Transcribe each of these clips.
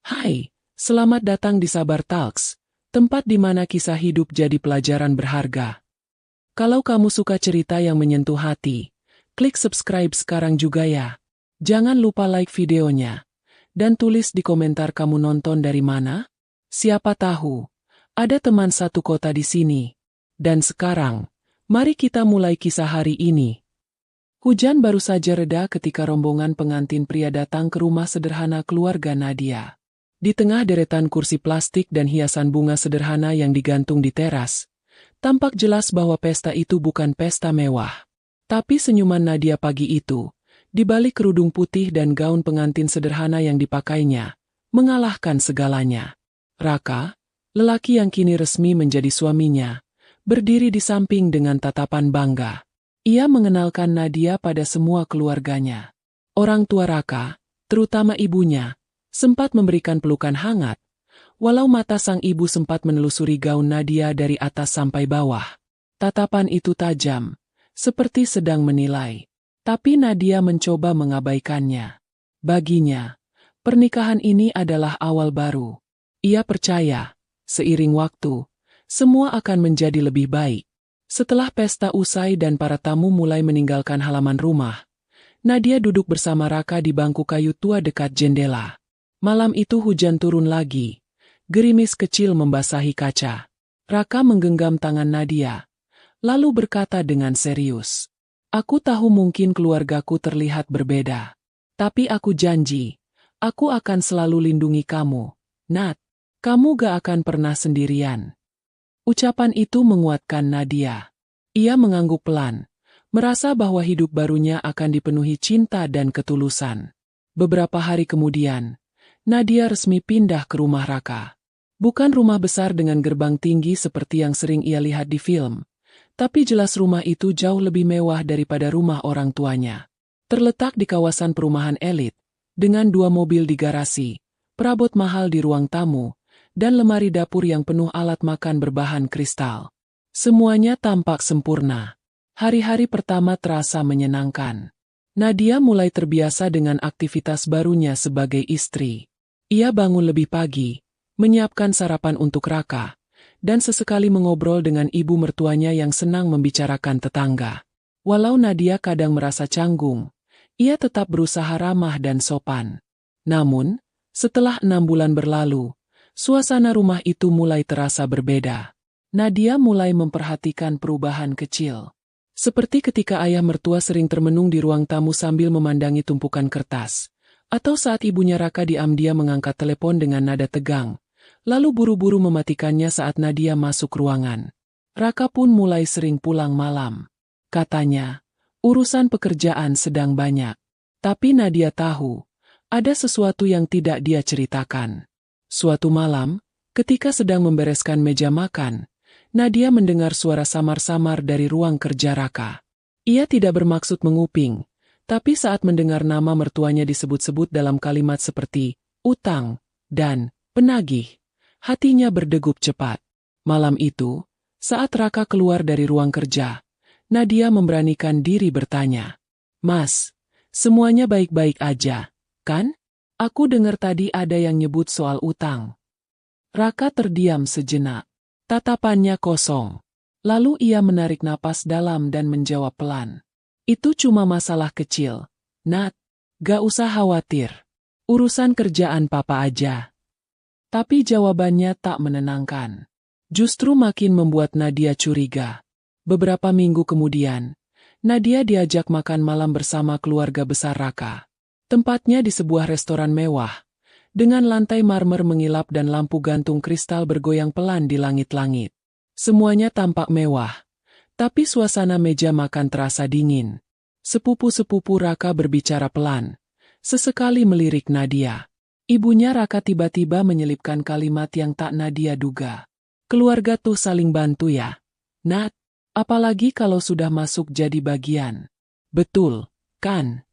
Hai, selamat datang di Sabar Talks, tempat di mana kisah hidup jadi pelajaran berharga. Kalau kamu suka cerita yang menyentuh hati, klik subscribe sekarang juga ya. Jangan lupa like videonya, dan tulis di komentar kamu nonton dari mana. Siapa tahu, ada teman satu kota di sini. Dan sekarang, mari kita mulai kisah hari ini. Hujan baru saja reda ketika rombongan pengantin pria datang ke rumah sederhana keluarga Nadia. Di tengah deretan kursi plastik dan hiasan bunga sederhana yang digantung di teras, tampak jelas bahwa pesta itu bukan pesta mewah. Tapi senyuman Nadia pagi itu, di balik kerudung putih dan gaun pengantin sederhana yang dipakainya, mengalahkan segalanya. Raka, lelaki yang kini resmi menjadi suaminya, berdiri di samping dengan tatapan bangga. Ia mengenalkan Nadia pada semua keluarganya. Orang tua Raka, terutama ibunya, sempat memberikan pelukan hangat, walau mata sang ibu sempat menelusuri gaun Nadia dari atas sampai bawah. Tatapan itu tajam, seperti sedang menilai. Tapi Nadia mencoba mengabaikannya. Baginya, pernikahan ini adalah awal baru. Ia percaya, seiring waktu, semua akan menjadi lebih baik. Setelah pesta usai dan para tamu mulai meninggalkan halaman rumah, Nadia duduk bersama Raka di bangku kayu tua dekat jendela. Malam itu hujan turun lagi. Gerimis kecil membasahi kaca. Raka menggenggam tangan Nadia, lalu berkata dengan serius, "Aku tahu mungkin keluargaku terlihat berbeda. Tapi aku janji, aku akan selalu lindungi kamu. Nat, kamu gak akan pernah sendirian." Ucapan itu menguatkan Nadia. Ia mengangguk pelan, merasa bahwa hidup barunya akan dipenuhi cinta dan ketulusan. Beberapa hari kemudian, Nadia resmi pindah ke rumah Raka. Bukan rumah besar dengan gerbang tinggi seperti yang sering ia lihat di film, tapi jelas rumah itu jauh lebih mewah daripada rumah orang tuanya. Terletak di kawasan perumahan elit, dengan 2 mobil di garasi, perabot mahal di ruang tamu, dan lemari dapur yang penuh alat makan berbahan kristal. Semuanya tampak sempurna. Hari-hari pertama terasa menyenangkan. Nadia mulai terbiasa dengan aktivitas barunya sebagai istri. Ia bangun lebih pagi, menyiapkan sarapan untuk Raka, dan sesekali mengobrol dengan ibu mertuanya yang senang membicarakan tetangga. Walau Nadia kadang merasa canggung, ia tetap berusaha ramah dan sopan. Namun, setelah 6 bulan berlalu, suasana rumah itu mulai terasa berbeda. Nadia mulai memperhatikan perubahan kecil. Seperti ketika ayah mertua sering termenung di ruang tamu sambil memandangi tumpukan kertas. Atau saat ibunya Raka diam-diam mengangkat telepon dengan nada tegang, lalu buru-buru mematikannya saat Nadia masuk ruangan. Raka pun mulai sering pulang malam. Katanya, urusan pekerjaan sedang banyak. Tapi Nadia tahu, ada sesuatu yang tidak dia ceritakan. Suatu malam, ketika sedang membereskan meja makan, Nadia mendengar suara samar-samar dari ruang kerja Raka. Ia tidak bermaksud menguping, tapi saat mendengar nama mertuanya disebut-sebut dalam kalimat seperti utang dan penagih, hatinya berdegup cepat. Malam itu, saat Raka keluar dari ruang kerja, Nadia memberanikan diri bertanya, "Mas, semuanya baik-baik aja, kan? Aku dengar tadi ada yang nyebut soal utang." Raka terdiam sejenak. Tatapannya kosong. Lalu ia menarik napas dalam dan menjawab pelan. "Itu cuma masalah kecil, Nat. Gak usah khawatir. Urusan kerjaan papa aja." Tapi jawabannya tak menenangkan. Justru makin membuat Nadia curiga. Beberapa minggu kemudian, Nadia diajak makan malam bersama keluarga besar Raka. Tempatnya di sebuah restoran mewah, dengan lantai marmer mengilap dan lampu gantung kristal bergoyang pelan di langit-langit. Semuanya tampak mewah, tapi suasana meja makan terasa dingin. Sepupu-sepupu Raka berbicara pelan, sesekali melirik Nadia. Ibunya Raka tiba-tiba menyelipkan kalimat yang tak Nadia duga. "Keluarga tuh saling bantu ya, Nat, apalagi kalau sudah masuk jadi bagian." "Betul, kan?"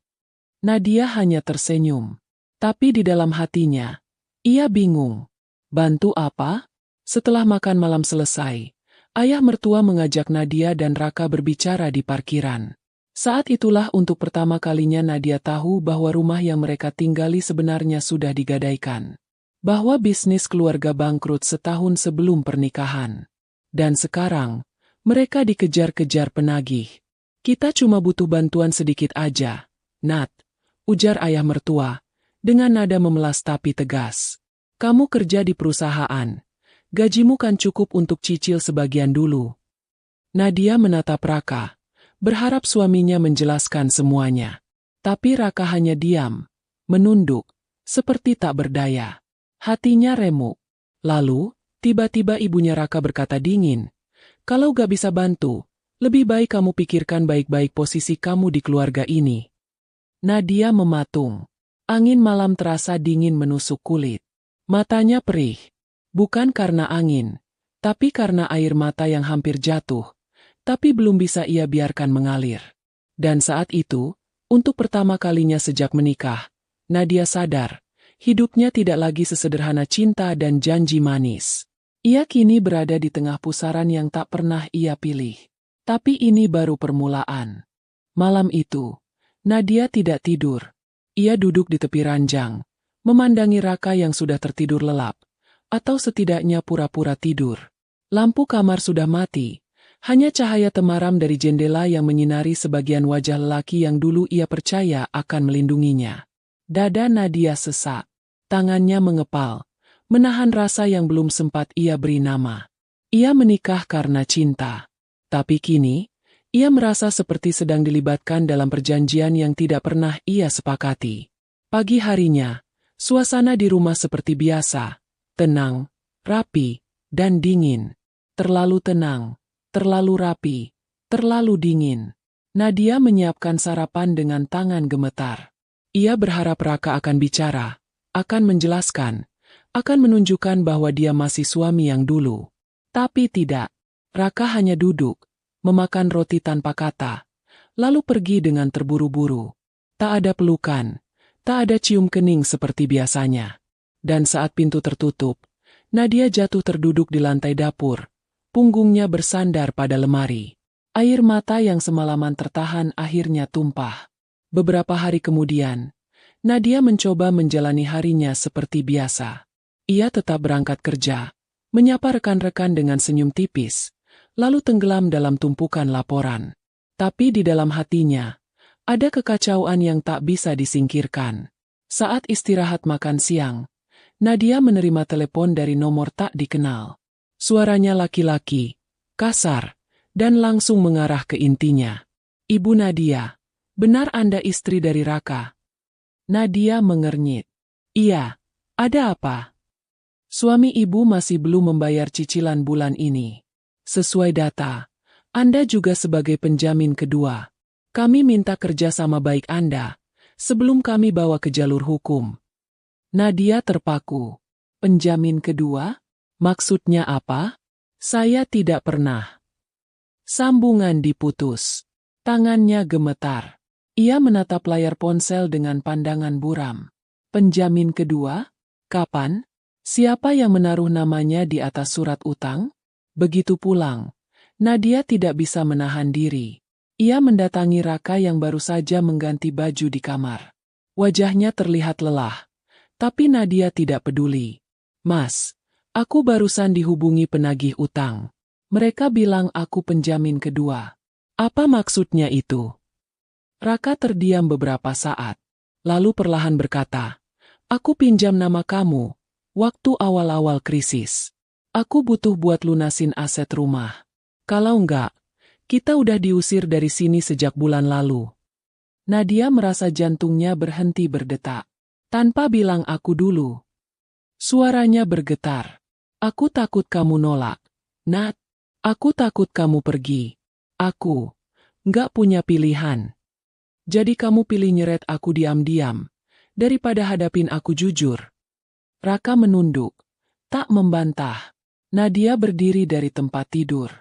Nadia hanya tersenyum. Tapi di dalam hatinya, ia bingung. Bantu apa? Setelah makan malam selesai, ayah mertua mengajak Nadia dan Raka berbicara di parkiran. Saat itulah untuk pertama kalinya Nadia tahu bahwa rumah yang mereka tinggali sebenarnya sudah digadaikan. bahwa bisnis keluarga bangkrut setahun sebelum pernikahan. Dan sekarang, mereka dikejar-kejar penagih. Kita cuma butuh bantuan sedikit aja, Nat, ujar ayah mertua, dengan nada memelas tapi tegas. Kamu kerja di perusahaan. Gajimu kan cukup untuk cicil sebagian dulu. Nadia menatap Raka, berharap suaminya menjelaskan semuanya. Tapi Raka hanya diam, menunduk, seperti tak berdaya. Hatinya remuk. Lalu, tiba-tiba ibunya Raka berkata dingin, kalau gak bisa bantu, lebih baik kamu pikirkan baik-baik posisi kamu di keluarga ini. Nadia mematung. Angin malam terasa dingin menusuk kulit. Matanya perih. Bukan karena angin, tapi karena air mata yang hampir jatuh. Tapi belum bisa ia biarkan mengalir. Dan saat itu, untuk pertama kalinya sejak menikah, Nadia sadar, hidupnya tidak lagi sesederhana cinta dan janji manis. Ia kini berada di tengah pusaran yang tak pernah ia pilih. Tapi ini baru permulaan. Malam itu, Nadia tidak tidur. Ia duduk di tepi ranjang, memandangi Raka yang sudah tertidur lelap, atau setidaknya pura-pura tidur. Lampu kamar sudah mati. Hanya cahaya temaram dari jendela yang menyinari sebagian wajah lelaki yang dulu ia percaya akan melindunginya. Dada Nadia sesak. Tangannya mengepal, menahan rasa yang belum sempat ia beri nama. Ia menikah karena cinta. Tapi kini, ia merasa seperti sedang dilibatkan dalam perjanjian yang tidak pernah ia sepakati. Pagi harinya, suasana di rumah seperti biasa. Tenang, rapi, dan dingin. Terlalu tenang. Terlalu rapi, terlalu dingin. Nadia menyiapkan sarapan dengan tangan gemetar. Ia berharap Raka akan bicara, akan menjelaskan, akan menunjukkan bahwa dia masih suami yang dulu. Tapi tidak. Raka hanya duduk, memakan roti tanpa kata, lalu pergi dengan terburu-buru. Tak ada pelukan, tak ada cium kening seperti biasanya. Dan saat pintu tertutup, Nadia jatuh terduduk di lantai dapur. Punggungnya bersandar pada lemari. Air mata yang semalaman tertahan akhirnya tumpah. Beberapa hari kemudian, Nadia mencoba menjalani harinya seperti biasa. Ia tetap berangkat kerja, menyapa rekan-rekan dengan senyum tipis, lalu tenggelam dalam tumpukan laporan. Tapi di dalam hatinya, ada kekacauan yang tak bisa disingkirkan. Saat istirahat makan siang, Nadia menerima telepon dari nomor tak dikenal. Suaranya laki-laki, kasar, dan langsung mengarah ke intinya. Ibu Nadia, benar Anda istri dari Raka? Nadia mengernyit. Iya, ada apa? Suami ibu masih belum membayar cicilan bulan ini. Sesuai data, Anda juga sebagai penjamin kedua. Kami minta kerjasama baik Anda, sebelum kami bawa ke jalur hukum. Nadia terpaku. Penjamin kedua? Maksudnya apa? Saya tidak pernah. Sambungan diputus. Tangannya gemetar. Ia menatap layar ponsel dengan pandangan buram. Penjamin kedua? Kapan? Siapa yang menaruh namanya di atas surat utang? Begitu pulang, Nadia tidak bisa menahan diri. Ia mendatangi Raka yang baru saja mengganti baju di kamar. Wajahnya terlihat lelah. Tapi Nadia tidak peduli. Mas, aku barusan dihubungi penagih utang. Mereka bilang aku penjamin kedua. Apa maksudnya itu? Raka terdiam beberapa saat. Lalu perlahan berkata, aku pinjam nama kamu, waktu awal-awal krisis. Aku butuh buat lunasin aset rumah. Kalau enggak, kita udah diusir dari sini sejak bulan lalu. Nadia merasa jantungnya berhenti berdetak. Tanpa bilang aku dulu. Suaranya bergetar. Aku takut kamu nolak. Nat, aku takut kamu pergi. Aku nggak punya pilihan. Jadi kamu pilih nyeret aku diam-diam, daripada hadapin aku jujur. Raka menunduk, tak membantah. Nadia berdiri dari tempat tidur.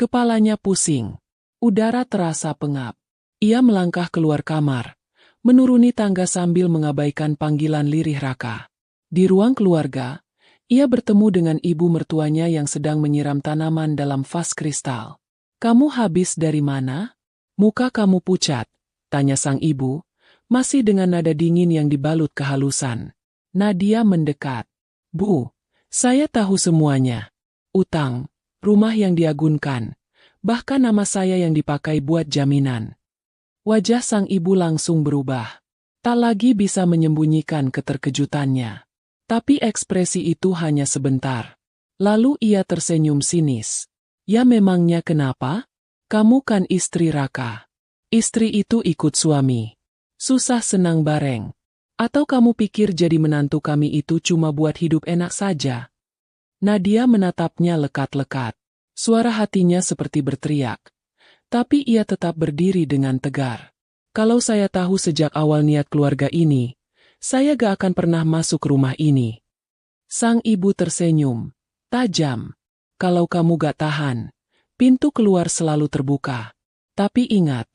Kepalanya pusing. Udara terasa pengap. Ia melangkah keluar kamar, menuruni tangga sambil mengabaikan panggilan lirih Raka. Di ruang keluarga, ia bertemu dengan ibu mertuanya yang sedang menyiram tanaman dalam vas kristal. Kamu habis dari mana? Muka kamu pucat, tanya sang ibu, masih dengan nada dingin yang dibalut kehalusan. Nadia mendekat. Bu, saya tahu semuanya. Utang, rumah yang diagunkan, bahkan nama saya yang dipakai buat jaminan. Wajah sang ibu langsung berubah. Tak lagi bisa menyembunyikan keterkejutannya. Tapi ekspresi itu hanya sebentar. Lalu ia tersenyum sinis. Ya memangnya kenapa? Kamu kan istri Raka. Istri itu ikut suami. Susah senang bareng. Atau kamu pikir jadi menantu kami itu cuma buat hidup enak saja? Nadia menatapnya lekat-lekat. Suara hatinya seperti berteriak. Tapi ia tetap berdiri dengan tegar. Kalau saya tahu sejak awal niat keluarga ini, saya gak akan pernah masuk rumah ini. Sang ibu tersenyum. Tajam. Kalau kamu gak tahan, pintu keluar selalu terbuka. Tapi ingat,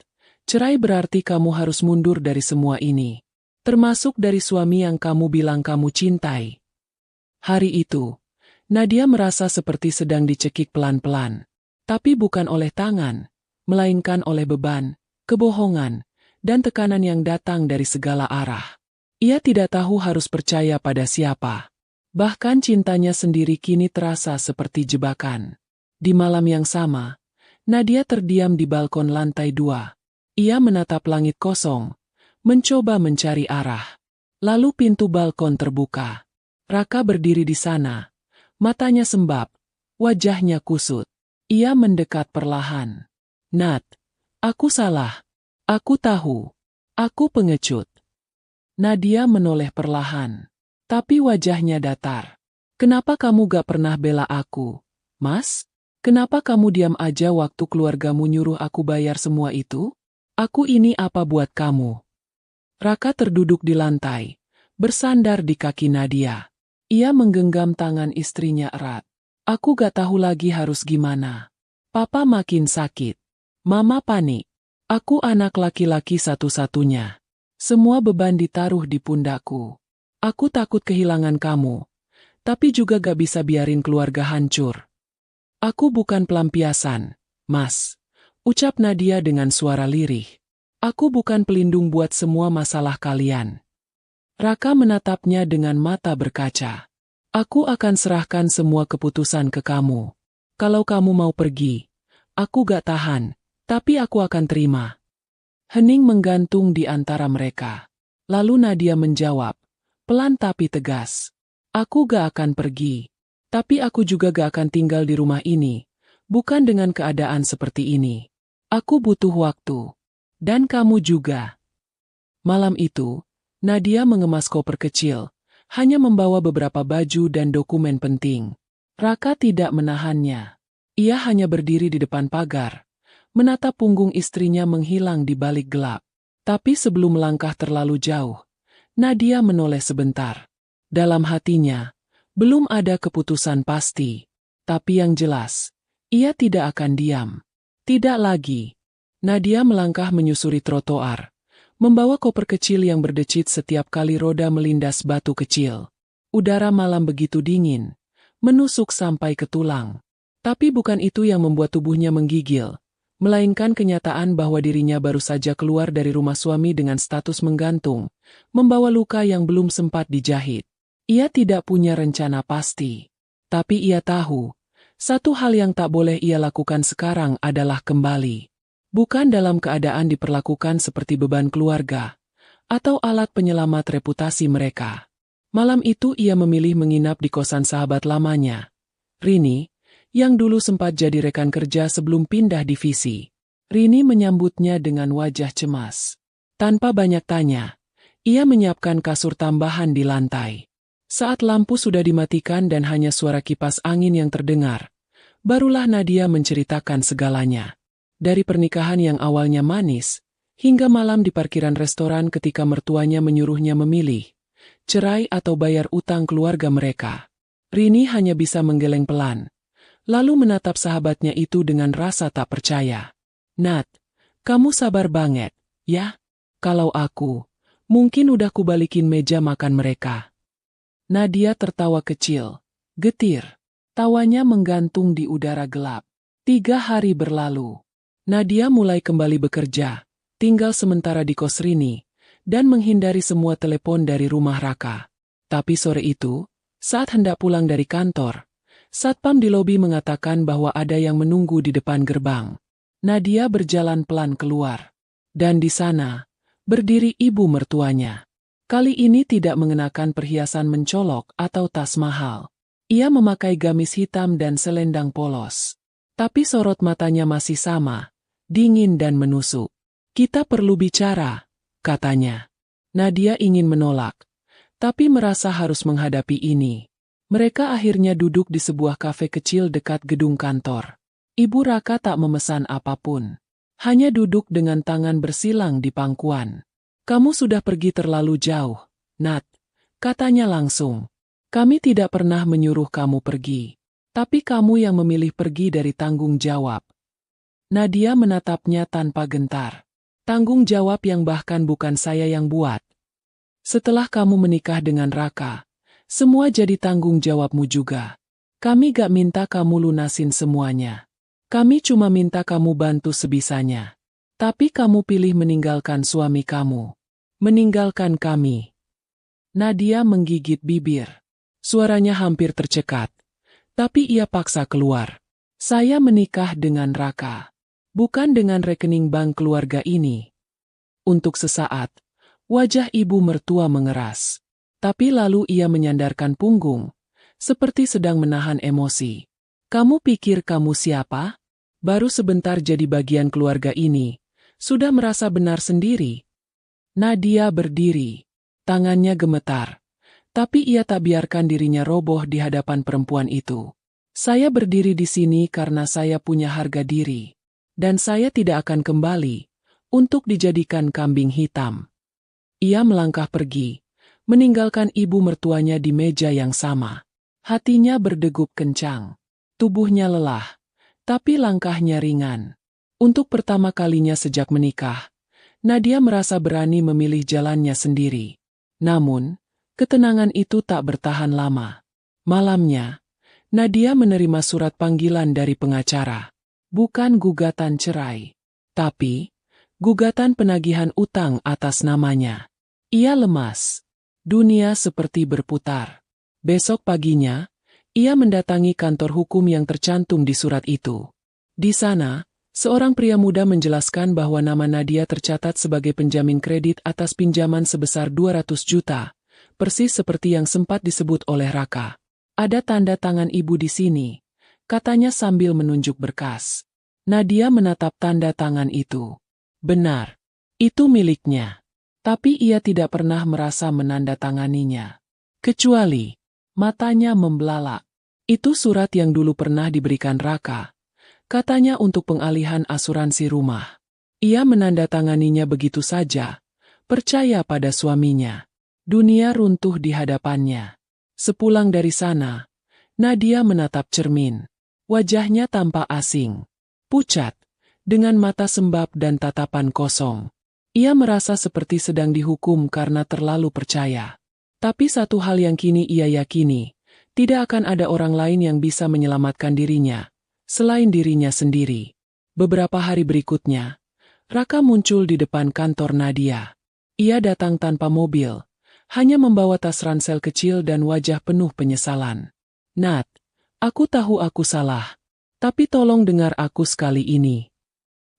cerai berarti kamu harus mundur dari semua ini. Termasuk dari suami yang kamu bilang kamu cintai. Hari itu, Nadia merasa seperti sedang dicekik pelan-pelan. Tapi bukan oleh tangan, melainkan oleh beban, kebohongan, dan tekanan yang datang dari segala arah. Ia tidak tahu harus percaya pada siapa. Bahkan cintanya sendiri kini terasa seperti jebakan. Di malam yang sama, Nadia terdiam di balkon lantai 2. Ia menatap langit kosong, mencoba mencari arah. Lalu pintu balkon terbuka. Raka berdiri di sana. Matanya sembab, wajahnya kusut. Ia mendekat perlahan. Nat, aku salah. Aku tahu. Aku pengecut. Nadia menoleh perlahan. Tapi wajahnya datar. Kenapa kamu gak pernah bela aku, Mas? Kenapa kamu diam aja waktu keluargamu nyuruh aku bayar semua itu? Aku ini apa buat kamu? Raka terduduk di lantai, bersandar di kaki Nadia. Ia menggenggam tangan istrinya erat. Aku gak tahu lagi harus gimana. Papa makin sakit. Mama panik. Aku anak laki-laki satu-satunya. Semua beban ditaruh di pundakku. Aku takut kehilangan kamu. Tapi juga gak bisa biarin keluarga hancur. Aku bukan pelampiasan, Mas. Ucap Nadia dengan suara lirih. Aku bukan pelindung buat semua masalah kalian. Raka menatapnya dengan mata berkaca. Aku akan serahkan semua keputusan ke kamu. Kalau kamu mau pergi, aku gak tahan, tapi aku akan terima. Hening menggantung di antara mereka. Lalu Nadia menjawab, pelan tapi tegas. Aku gak akan pergi. Tapi aku juga gak akan tinggal di rumah ini. Bukan dengan keadaan seperti ini. Aku butuh waktu. Dan kamu juga. Malam itu, Nadia mengemas koper kecil, hanya membawa beberapa baju dan dokumen penting. Raka tidak menahannya. Ia hanya berdiri di depan pagar, menatap punggung istrinya menghilang di balik gelap. Tapi sebelum melangkah terlalu jauh, Nadia menoleh sebentar. Dalam hatinya, belum ada keputusan pasti. Tapi yang jelas, ia tidak akan diam. Tidak lagi. Nadia melangkah menyusuri trotoar, membawa koper kecil yang berdecit setiap kali roda melindas batu kecil. Udara malam begitu dingin, menusuk sampai ke tulang. Tapi bukan itu yang membuat tubuhnya menggigil, melainkan kenyataan bahwa dirinya baru saja keluar dari rumah suami dengan status menggantung, membawa luka yang belum sempat dijahit. Ia tidak punya rencana pasti. Tapi ia tahu, satu hal yang tak boleh ia lakukan sekarang adalah kembali. Bukan dalam keadaan diperlakukan seperti beban keluarga, atau alat penyelamat reputasi mereka. Malam itu ia memilih menginap di kosan sahabat lamanya, Rini, yang dulu sempat jadi rekan kerja sebelum pindah divisi. Rini menyambutnya dengan wajah cemas. Tanpa banyak tanya, ia menyiapkan kasur tambahan di lantai. Saat lampu sudah dimatikan dan hanya suara kipas angin yang terdengar, barulah Nadia menceritakan segalanya. Dari pernikahan yang awalnya manis, hingga malam di parkiran restoran ketika mertuanya menyuruhnya memilih, cerai atau bayar utang keluarga mereka. Rini hanya bisa menggeleng pelan, lalu menatap sahabatnya itu dengan rasa tak percaya. Nat, kamu sabar banget, ya? Kalau aku, mungkin udah kubalikin meja makan mereka. Nadia tertawa kecil, getir. Tawanya menggantung di udara gelap. 3 hari berlalu. Nadia mulai kembali bekerja, tinggal sementara di kos Rini, dan menghindari semua telepon dari rumah Raka. Tapi sore itu, Saat hendak pulang dari kantor, satpam di lobi mengatakan bahwa ada yang menunggu di depan gerbang. Nadia berjalan pelan keluar. Dan di sana, berdiri ibu mertuanya. Kali ini tidak mengenakan perhiasan mencolok atau tas mahal. Ia memakai gamis hitam dan selendang polos. Tapi sorot matanya masih sama, dingin dan menusuk. "Kita perlu bicara," katanya. Nadia ingin menolak, tapi merasa harus menghadapi ini. Mereka akhirnya duduk di sebuah kafe kecil dekat gedung kantor. Ibu Raka tak memesan apapun. Hanya duduk dengan tangan bersilang di pangkuan. "Kamu sudah pergi terlalu jauh, Nat," katanya langsung. "Kami tidak pernah menyuruh kamu pergi. Tapi kamu yang memilih pergi dari tanggung jawab." Nadia menatapnya tanpa gentar. "Tanggung jawab yang bahkan bukan saya yang buat. Setelah kamu menikah dengan Raka, semua jadi tanggung jawabmu juga. Kami gak minta kamu lunasin semuanya. Kami cuma minta kamu bantu sebisanya. Tapi kamu pilih meninggalkan suami kamu. Meninggalkan kami." Nadia menggigit bibir. Suaranya hampir tercekat. Tapi ia paksa keluar. "Saya menikah dengan Raka. Bukan dengan rekening bank keluarga ini." Untuk sesaat, wajah ibu mertua mengeras. Tapi lalu ia menyandarkan punggung, seperti sedang menahan emosi. "Kamu pikir kamu siapa? Baru sebentar jadi bagian keluarga ini, sudah merasa benar sendiri?" Nadia berdiri. Tangannya gemetar. Tapi ia tak biarkan dirinya roboh di hadapan perempuan itu. "Saya berdiri di sini karena saya punya harga diri. Dan saya tidak akan kembali untuk dijadikan kambing hitam." Ia melangkah pergi, meninggalkan ibu mertuanya di meja yang sama. Hatinya berdegup kencang. Tubuhnya lelah, tapi langkahnya ringan. Untuk pertama kalinya sejak menikah, Nadia merasa berani memilih jalannya sendiri. Namun, ketenangan itu tak bertahan lama. Malamnya, Nadia menerima surat panggilan dari pengacara. Bukan gugatan cerai, tapi gugatan penagihan utang atas namanya. Ia lemas. Dunia seperti berputar. Besok paginya, ia mendatangi kantor hukum yang tercantum di surat itu. Di sana, seorang pria muda menjelaskan bahwa nama Nadia tercatat sebagai penjamin kredit atas pinjaman sebesar 200 juta, persis seperti yang sempat disebut oleh Raka. "Ada tanda tangan ibu di sini," katanya sambil menunjuk berkas. Nadia menatap tanda tangan itu. Benar, itu miliknya. Tapi ia tidak pernah merasa menandatanganinya. Kecuali, matanya membelalak. Itu surat yang dulu pernah diberikan Raka. Katanya untuk pengalihan asuransi rumah. Ia menandatanganinya begitu saja, percaya pada suaminya. Dunia runtuh di hadapannya. Sepulang dari sana, Nadia menatap cermin. Wajahnya tampak asing. Pucat, dengan mata sembab dan tatapan kosong. Ia merasa seperti sedang dihukum karena terlalu percaya. Tapi satu hal yang kini ia yakini, tidak akan ada orang lain yang bisa menyelamatkan dirinya, selain dirinya sendiri. Beberapa hari berikutnya, Raka muncul di depan kantor Nadia. Ia datang tanpa mobil, hanya membawa tas ransel kecil dan wajah penuh penyesalan. "Nat, aku tahu aku salah, tapi tolong dengar aku sekali ini."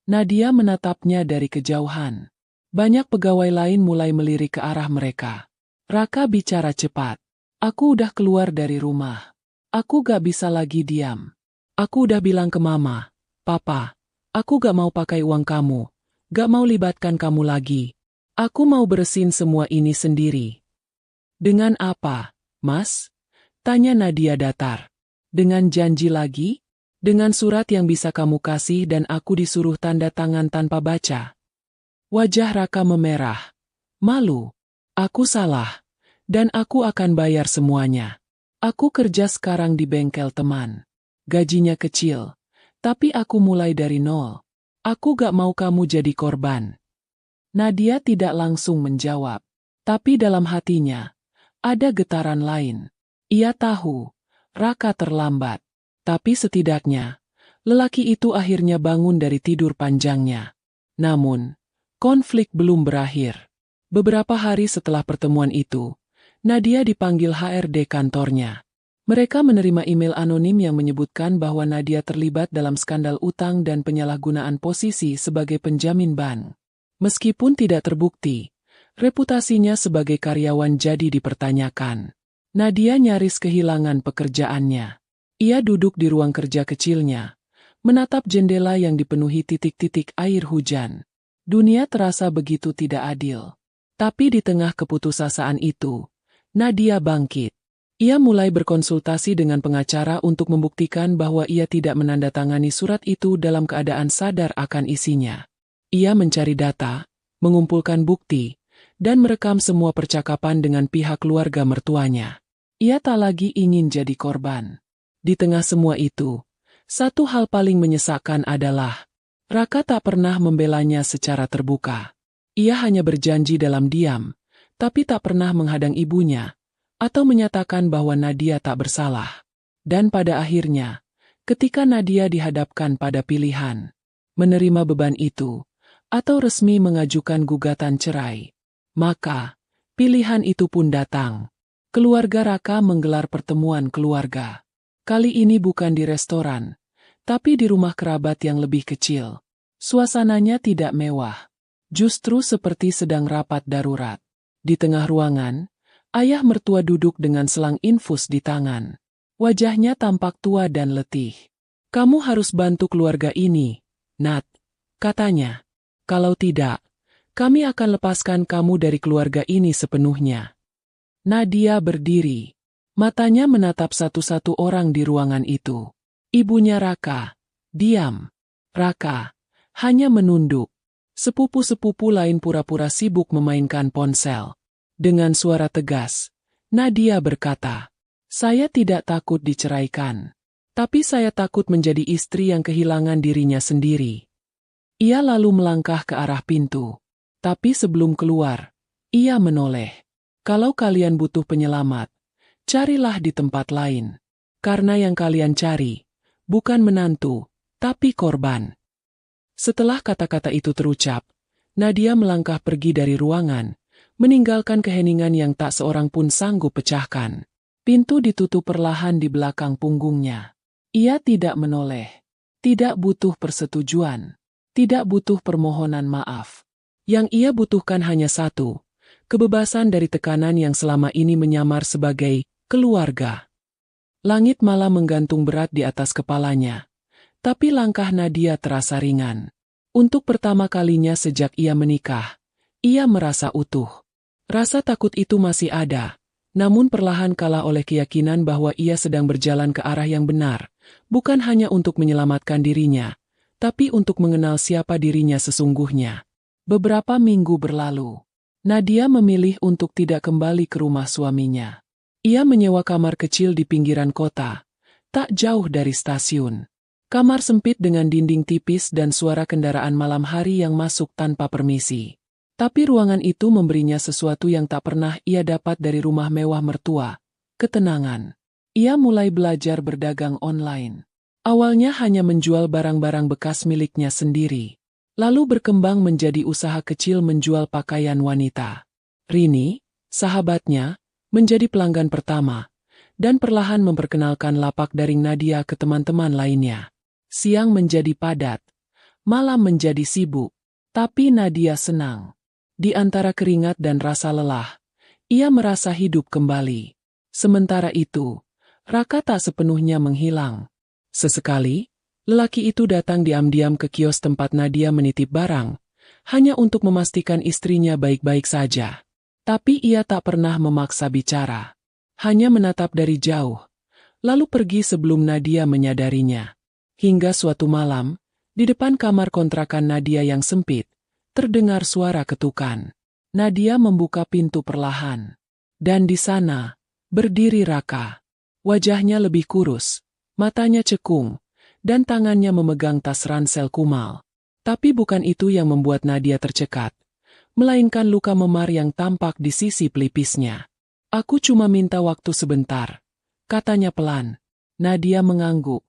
Nadia menatapnya dari kejauhan. Banyak pegawai lain mulai melirik ke arah mereka. Raka bicara cepat. "Aku udah keluar dari rumah. Aku gak bisa lagi diam. Aku udah bilang ke mama, papa, aku gak mau pakai uang kamu, gak mau libatkan kamu lagi. Aku mau beresin semua ini sendiri." "Dengan apa, Mas?" tanya Nadia datar. "Dengan janji lagi? Dengan surat yang bisa kamu kasih dan aku disuruh tanda tangan tanpa baca?" Wajah Raka memerah. "Malu. Aku salah. Dan aku akan bayar semuanya. Aku kerja sekarang di bengkel teman. Gajinya kecil. Tapi aku mulai dari nol. Aku gak mau kamu jadi korban." Nadia tidak langsung menjawab. Tapi dalam hatinya, ada getaran lain. Ia tahu, Raka terlambat. Tapi setidaknya, lelaki itu akhirnya bangun dari tidur panjangnya. Namun, konflik belum berakhir. Beberapa hari setelah pertemuan itu, Nadia dipanggil HRD kantornya. Mereka menerima email anonim yang menyebutkan bahwa Nadia terlibat dalam skandal utang dan penyalahgunaan posisi sebagai penjamin bank. Meskipun tidak terbukti, reputasinya sebagai karyawan jadi dipertanyakan. Nadia nyaris kehilangan pekerjaannya. Ia duduk di ruang kerja kecilnya, menatap jendela yang dipenuhi titik-titik air hujan. Dunia terasa begitu tidak adil. Tapi di tengah keputusasaan itu, Nadia bangkit. Ia mulai berkonsultasi dengan pengacara untuk membuktikan bahwa ia tidak menandatangani surat itu dalam keadaan sadar akan isinya. Ia mencari data, mengumpulkan bukti, dan merekam semua percakapan dengan pihak keluarga mertuanya. Ia tak lagi ingin jadi korban. Di tengah semua itu, satu hal paling menyesakkan adalah Raka tak pernah membelanya secara terbuka. Ia hanya berjanji dalam diam, tapi tak pernah menghadang ibunya, atau menyatakan bahwa Nadia tak bersalah. Dan pada akhirnya, ketika Nadia dihadapkan pada pilihan, menerima beban itu, atau resmi mengajukan gugatan cerai, maka pilihan itu pun datang. Keluarga Raka menggelar pertemuan keluarga. Kali ini bukan di restoran, tapi di rumah kerabat yang lebih kecil. Suasananya tidak mewah, justru seperti sedang rapat darurat. Di tengah ruangan, ayah mertua duduk dengan selang infus di tangan. Wajahnya tampak tua dan letih. "Kamu harus bantu keluarga ini, Nat," katanya. "Kalau tidak, kami akan lepaskan kamu dari keluarga ini sepenuhnya." Nadia berdiri. Matanya menatap satu-satu orang di ruangan itu. Ibunya Raka. Diam. Raka hanya menunduk. Sepupu-sepupu lain pura-pura sibuk memainkan ponsel. Dengan suara tegas, Nadia berkata, "Saya tidak takut diceraikan. Tapi saya takut menjadi istri yang kehilangan dirinya sendiri." Ia lalu melangkah ke arah pintu. Tapi sebelum keluar, ia menoleh. "Kalau kalian butuh penyelamat, carilah di tempat lain. Karena yang kalian cari, bukan menantu, tapi korban." Setelah kata-kata itu terucap, Nadia melangkah pergi dari ruangan, meninggalkan keheningan yang tak seorang pun sanggup pecahkan. Pintu ditutup perlahan di belakang punggungnya. Ia tidak menoleh, tidak butuh persetujuan, tidak butuh permohonan maaf. Yang ia butuhkan hanya satu, kebebasan dari tekanan yang selama ini menyamar sebagai keluarga. Langit malah menggantung berat di atas kepalanya. Tapi langkah Nadia terasa ringan. Untuk pertama kalinya sejak ia menikah, ia merasa utuh. Rasa takut itu masih ada, namun perlahan kalah oleh keyakinan bahwa ia sedang berjalan ke arah yang benar, bukan hanya untuk menyelamatkan dirinya, tapi untuk mengenal siapa dirinya sesungguhnya. Beberapa minggu berlalu. Nadia memilih untuk tidak kembali ke rumah suaminya. Ia menyewa kamar kecil di pinggiran kota, tak jauh dari stasiun. Kamar sempit dengan dinding tipis dan suara kendaraan malam hari yang masuk tanpa permisi. Tapi ruangan itu memberinya sesuatu yang tak pernah ia dapat dari rumah mewah mertua, ketenangan. Ia mulai belajar berdagang online. Awalnya hanya menjual barang-barang bekas miliknya sendiri. Lalu berkembang menjadi usaha kecil menjual pakaian wanita. Rini, sahabatnya, menjadi pelanggan pertama, dan perlahan memperkenalkan lapak daring Nadia ke teman-teman lainnya. Siang menjadi padat, malam menjadi sibuk, tapi Nadia senang. Di antara keringat dan rasa lelah, ia merasa hidup kembali. Sementara itu, Raka tak sepenuhnya menghilang. Sesekali, lelaki itu datang diam-diam ke kios tempat Nadia menitip barang, hanya untuk memastikan istrinya baik-baik saja. Tapi ia tak pernah memaksa bicara. Hanya menatap dari jauh, lalu pergi sebelum Nadia menyadarinya. Hingga suatu malam, di depan kamar kontrakan Nadia yang sempit, terdengar suara ketukan. Nadia membuka pintu perlahan. Dan di sana, berdiri Raka. Wajahnya lebih kurus, matanya cekung, dan tangannya memegang tas ransel kumal. Tapi bukan itu yang membuat Nadia tercekat, melainkan luka memar yang tampak di sisi pelipisnya. "Aku cuma minta waktu sebentar," katanya pelan. Nadia mengangguk,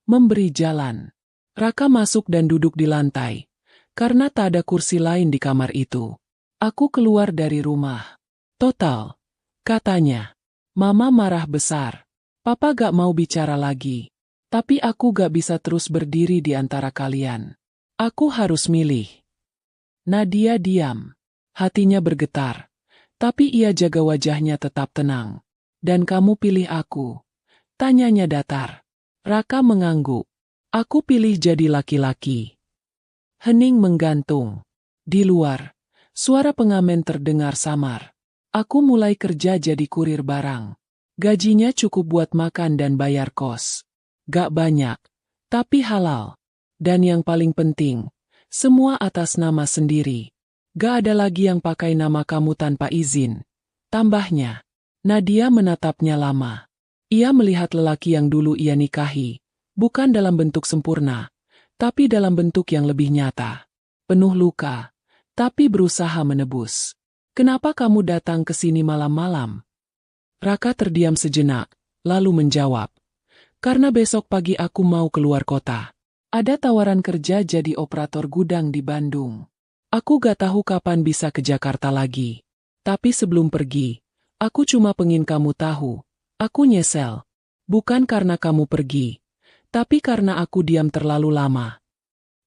memberi jalan. Raka masuk dan duduk di lantai, karena tak ada kursi lain di kamar itu. "Aku keluar dari rumah. Total, katanya. Mama marah besar. Papa gak mau bicara lagi. Tapi aku gak bisa terus berdiri di antara kalian. Aku harus milih. Nadia diam. Hatinya bergetar. Tapi ia jaga wajahnya tetap tenang. Dan kamu pilih aku? Tanyanya datar. Raka mengangguk. Aku pilih jadi laki-laki. Hening menggantung. Di luar, suara pengamen terdengar samar. Aku mulai kerja jadi kurir barang. Gajinya cukup buat makan dan bayar kos. Gak banyak, tapi halal. Dan yang paling penting, semua atas nama sendiri. Gak ada lagi yang pakai nama kamu tanpa izin. Tambahnya, Nadia menatapnya lama. Ia melihat lelaki yang dulu ia nikahi, bukan dalam bentuk sempurna, tapi dalam bentuk yang lebih nyata. Penuh luka, tapi berusaha menebus. Kenapa kamu datang ke sini malam-malam? Raka terdiam sejenak, lalu menjawab. Karena besok pagi aku mau keluar kota. Ada tawaran kerja jadi operator gudang di Bandung. Aku gak tahu kapan bisa ke Jakarta lagi. Tapi sebelum pergi, aku cuma pengen kamu tahu. Aku nyesel. Bukan karena kamu pergi, tapi karena aku diam terlalu lama.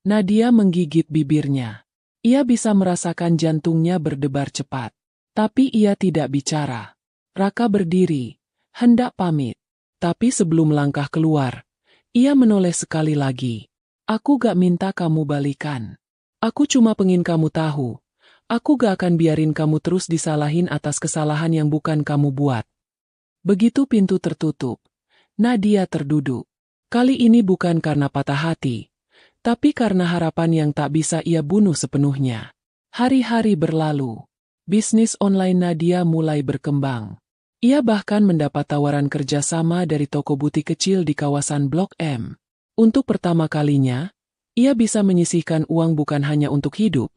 Nadia menggigit bibirnya. Ia bisa merasakan jantungnya berdebar cepat. Tapi ia tidak bicara. Raka berdiri, hendak pamit. Tapi sebelum langkah keluar, ia menoleh sekali lagi. Aku gak minta kamu balikan. Aku cuma pengen kamu tahu. Aku gak akan biarin kamu terus disalahin atas kesalahan yang bukan kamu buat. Begitu pintu tertutup, Nadia terduduk. Kali ini bukan karena patah hati, tapi karena harapan yang tak bisa ia bunuh sepenuhnya. Hari-hari berlalu. Bisnis online Nadia mulai berkembang. Ia bahkan mendapat tawaran kerjasama dari toko butik kecil di kawasan Blok M. Untuk pertama kalinya, ia bisa menyisihkan uang bukan hanya untuk hidup,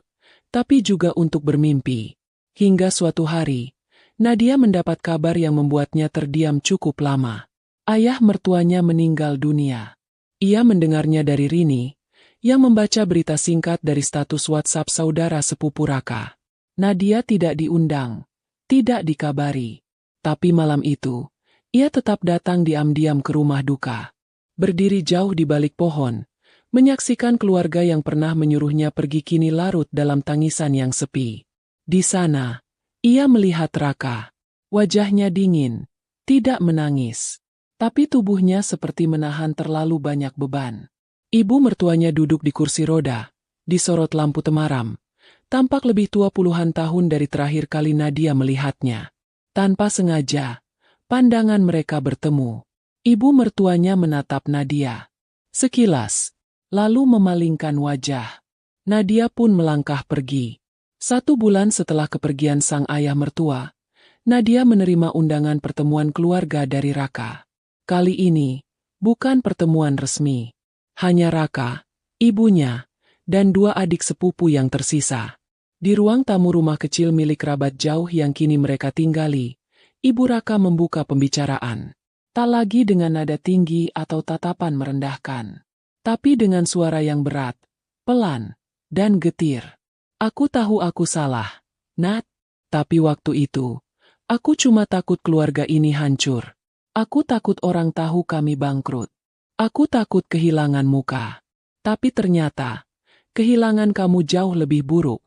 tapi juga untuk bermimpi. Hingga suatu hari, Nadia mendapat kabar yang membuatnya terdiam cukup lama. Ayah mertuanya meninggal dunia. Ia mendengarnya dari Rini, yang membaca berita singkat dari status WhatsApp saudara sepupu Raka. Nadia tidak diundang, tidak dikabari. Tapi malam itu, ia tetap datang diam-diam ke rumah duka. Berdiri jauh di balik pohon, menyaksikan keluarga yang pernah menyuruhnya pergi kini larut dalam tangisan yang sepi. Di sana, ia melihat Raka. Wajahnya dingin, tidak menangis. Tapi tubuhnya seperti menahan terlalu banyak beban. Ibu mertuanya duduk di kursi roda, disorot lampu temaram. Tampak lebih tua puluhan tahun dari terakhir kali Nadia melihatnya. Tanpa sengaja, pandangan mereka bertemu. Ibu mertuanya menatap Nadia sekilas, lalu memalingkan wajah. Nadia pun melangkah pergi. 1 bulan setelah kepergian sang ayah mertua, Nadia menerima undangan pertemuan keluarga dari Raka. Kali ini, bukan pertemuan resmi. Hanya Raka, ibunya, dan 2 adik sepupu yang tersisa. Di ruang tamu rumah kecil milik kerabat jauh yang kini mereka tinggali, Ibu Raka membuka pembicaraan. Tak lagi dengan nada tinggi atau tatapan merendahkan, tapi dengan suara yang berat, pelan, dan getir. Aku tahu aku salah, Nat. Tapi waktu itu, aku cuma takut keluarga ini hancur. Aku takut orang tahu kami bangkrut. Aku takut kehilangan muka. Tapi ternyata, kehilangan kamu jauh lebih buruk.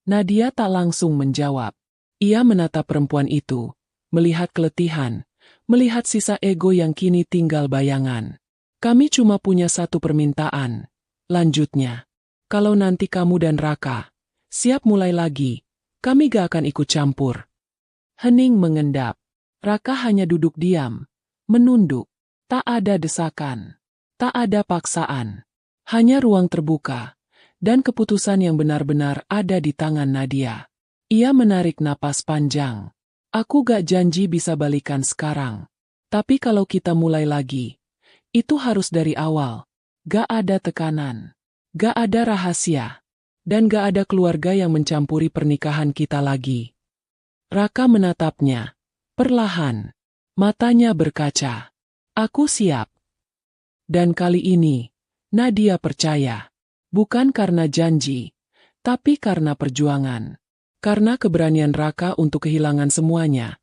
Nadia tak langsung menjawab. Ia menatap perempuan itu, melihat keletihan, melihat sisa ego yang kini tinggal bayangan. Kami cuma punya 1 permintaan, lanjutnya. Kalau nanti kamu dan Raka siap mulai lagi, kami gak akan ikut campur. Hening mengendap. Raka hanya duduk diam, menunduk. Tak ada desakan, tak ada paksaan. Hanya ruang terbuka. Dan keputusan yang benar-benar ada di tangan Nadia. Ia menarik napas panjang. Aku gak janji bisa balikan sekarang. Tapi kalau kita mulai lagi, itu harus dari awal. Gak ada tekanan. Gak ada rahasia. Dan gak ada keluarga yang mencampuri pernikahan kita lagi. Raka menatapnya. Perlahan. Matanya berkaca. Aku siap. Dan kali ini, Nadia percaya. Bukan karena janji, tapi karena perjuangan. Karena keberanian Raka untuk kehilangan semuanya,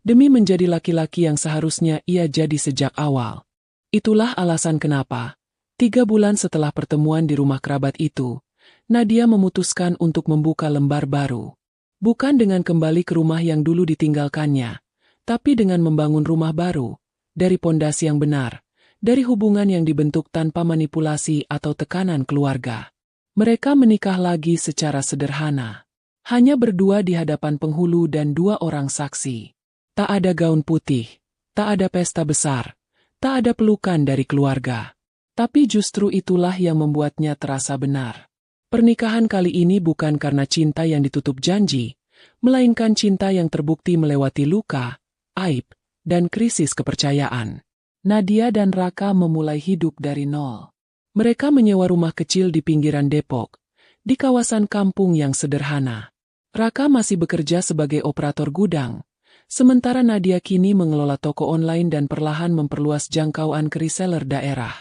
demi menjadi laki-laki yang seharusnya ia jadi sejak awal. Itulah alasan kenapa, 3 bulan setelah pertemuan di rumah kerabat itu, Nadia memutuskan untuk membuka lembar baru. Bukan dengan kembali ke rumah yang dulu ditinggalkannya, tapi dengan membangun rumah baru, dari pondasi yang benar, dari hubungan yang dibentuk tanpa manipulasi atau tekanan keluarga. Mereka menikah lagi secara sederhana. Hanya berdua di hadapan penghulu dan 2 orang saksi. Tak ada gaun putih, tak ada pesta besar, tak ada pelukan dari keluarga. Tapi justru itulah yang membuatnya terasa benar. Pernikahan kali ini bukan karena cinta yang ditutup janji, melainkan cinta yang terbukti melewati luka, aib, dan krisis kepercayaan. Nadia dan Raka memulai hidup dari nol. Mereka menyewa rumah kecil di pinggiran Depok, di kawasan kampung yang sederhana. Raka masih bekerja sebagai operator gudang, sementara Nadia kini mengelola toko online dan perlahan memperluas jangkauan ke reseller daerah.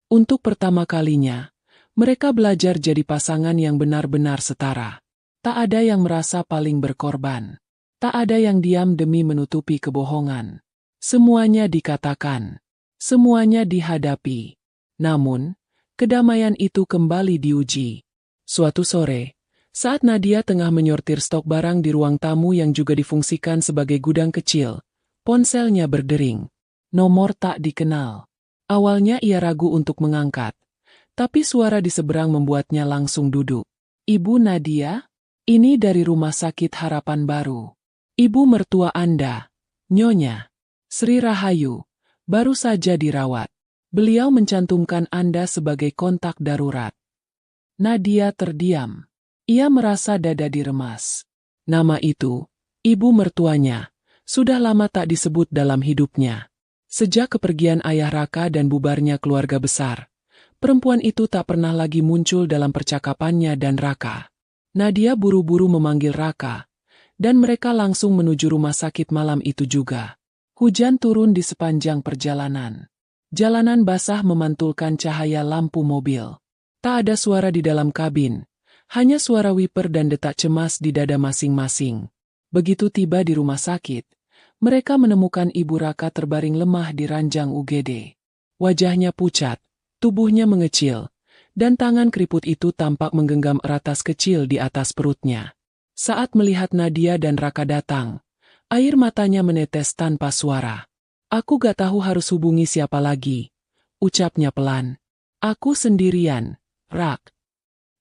Untuk pertama kalinya, mereka belajar jadi pasangan yang benar-benar setara. Tak ada yang merasa paling berkorban. Tak ada yang diam demi menutupi kebohongan. Semuanya dikatakan. Semuanya dihadapi. Namun, kedamaian itu kembali diuji. Suatu sore, saat Nadia tengah menyortir stok barang di ruang tamu yang juga difungsikan sebagai gudang kecil, ponselnya berdering. Nomor tak dikenal. Awalnya ia ragu untuk mengangkat, tapi suara di seberang membuatnya langsung duduk. Ibu Nadia? Ini dari Rumah Sakit Harapan Baru. Ibu mertua Anda, Nyonya Sri Rahayu, baru saja dirawat. Beliau mencantumkan Anda sebagai kontak darurat. Nadia terdiam. Ia merasa dada diremas. Nama itu, ibu mertuanya, sudah lama tak disebut dalam hidupnya. Sejak kepergian ayah Raka dan bubarnya keluarga besar, perempuan itu tak pernah lagi muncul dalam percakapannya dan Raka. Nadia buru-buru memanggil Raka, dan mereka langsung menuju rumah sakit malam itu juga. Hujan turun di sepanjang perjalanan. Jalanan basah memantulkan cahaya lampu mobil. Tak ada suara di dalam kabin. Hanya suara wiper dan detak cemas di dada masing-masing. Begitu tiba di rumah sakit, mereka menemukan Ibu Raka terbaring lemah di ranjang UGD. Wajahnya pucat, tubuhnya mengecil, dan tangan keriput itu tampak menggenggam erat tas kecil di atas perutnya. Saat melihat Nadia dan Raka datang, air matanya menetes tanpa suara. Aku gak tahu harus hubungi siapa lagi, ucapnya pelan. Aku sendirian, Rak.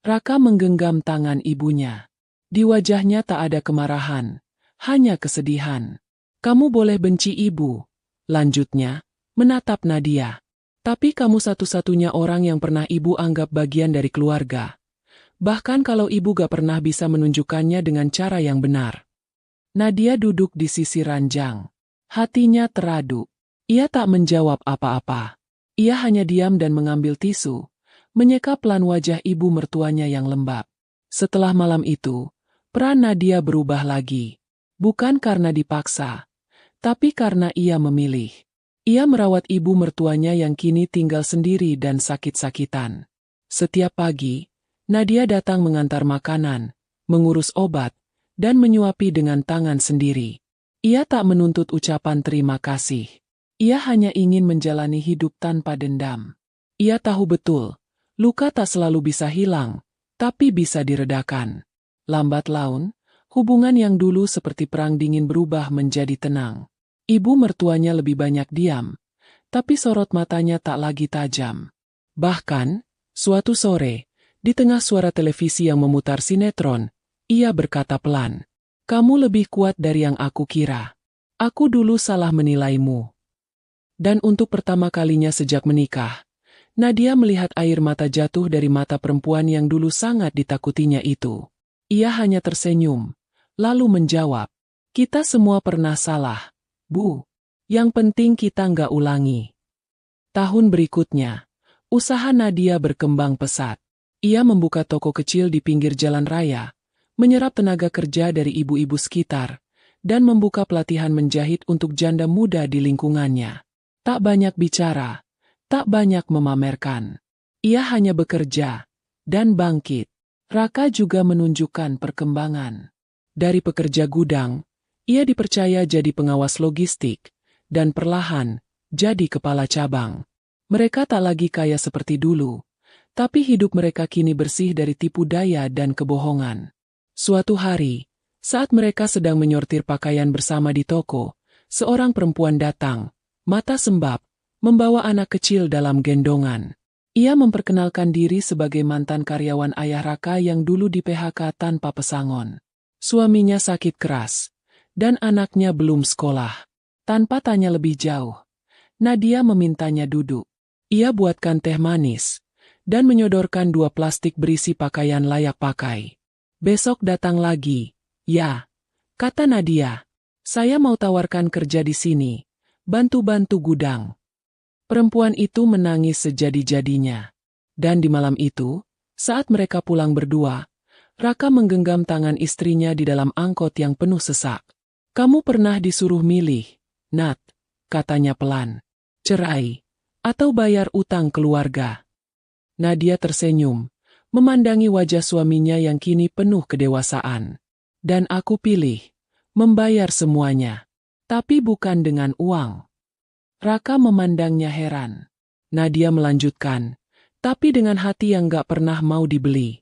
Raka menggenggam tangan ibunya. Di wajahnya tak ada kemarahan, hanya kesedihan. Kamu boleh benci ibu, lanjutnya, menatap Nadia. Tapi kamu satu-satunya orang yang pernah ibu anggap bagian dari keluarga. Bahkan kalau ibu gak pernah bisa menunjukkannya dengan cara yang benar. Nadia duduk di sisi ranjang. Hatinya teraduk. Ia tak menjawab apa-apa. Ia hanya diam dan mengambil tisu, menyeka pelan wajah ibu mertuanya yang lembab. Setelah malam itu, peran Nadia berubah lagi. Bukan karena dipaksa, tapi karena ia memilih. Ia merawat ibu mertuanya yang kini tinggal sendiri dan sakit-sakitan. Setiap pagi, Nadia datang mengantar makanan, mengurus obat, dan menyuapi dengan tangan sendiri. Ia tak menuntut ucapan terima kasih. Ia hanya ingin menjalani hidup tanpa dendam. Ia tahu betul, luka tak selalu bisa hilang, tapi bisa diredakan. Lambat laun, hubungan yang dulu seperti perang dingin berubah menjadi tenang. Ibu mertuanya lebih banyak diam, tapi sorot matanya tak lagi tajam. Bahkan, suatu sore, di tengah suara televisi yang memutar sinetron, ia berkata pelan, "Kamu lebih kuat dari yang aku kira. Aku dulu salah menilaimu." Dan untuk pertama kalinya sejak menikah, Nadia melihat air mata jatuh dari mata perempuan yang dulu sangat ditakutinya itu. Ia hanya tersenyum, lalu menjawab, "Kita semua pernah salah, Bu. Yang penting kita nggak ulangi." Tahun berikutnya, usaha Nadia berkembang pesat. Ia membuka toko kecil di pinggir jalan raya, menyerap tenaga kerja dari ibu-ibu sekitar, dan membuka pelatihan menjahit untuk janda muda di lingkungannya. Tak banyak bicara, tak banyak memamerkan. Ia hanya bekerja dan bangkit. Raka juga menunjukkan perkembangan. Dari pekerja gudang, Ia dipercaya jadi pengawas logistik, dan perlahan, jadi kepala cabang. Mereka tak lagi kaya seperti dulu, tapi hidup mereka kini bersih dari tipu daya dan kebohongan. Suatu hari, saat mereka sedang menyortir pakaian bersama di toko, seorang perempuan datang, mata sembab, membawa anak kecil dalam gendongan. Ia memperkenalkan diri sebagai mantan karyawan ayah Raka yang dulu di PHK tanpa pesangon. Suaminya sakit keras, dan anaknya belum sekolah. Tanpa tanya lebih jauh, Nadia memintanya duduk. Ia buatkan teh manis, dan menyodorkan 2 plastik berisi pakaian layak pakai. Besok datang lagi, ya, kata Nadia. Saya mau tawarkan kerja di sini, bantu-bantu gudang. Perempuan itu menangis sejadi-jadinya. Dan di malam itu, saat mereka pulang berdua, Raka menggenggam tangan istrinya di dalam angkot yang penuh sesak. Kamu pernah disuruh milih, Nat, katanya pelan. Cerai, atau bayar utang keluarga. Nadia tersenyum, memandangi wajah suaminya yang kini penuh kedewasaan. Dan aku pilih, membayar semuanya. Tapi bukan dengan uang. Raka memandangnya heran. Nadia melanjutkan, tapi dengan hati yang gak pernah mau dibeli.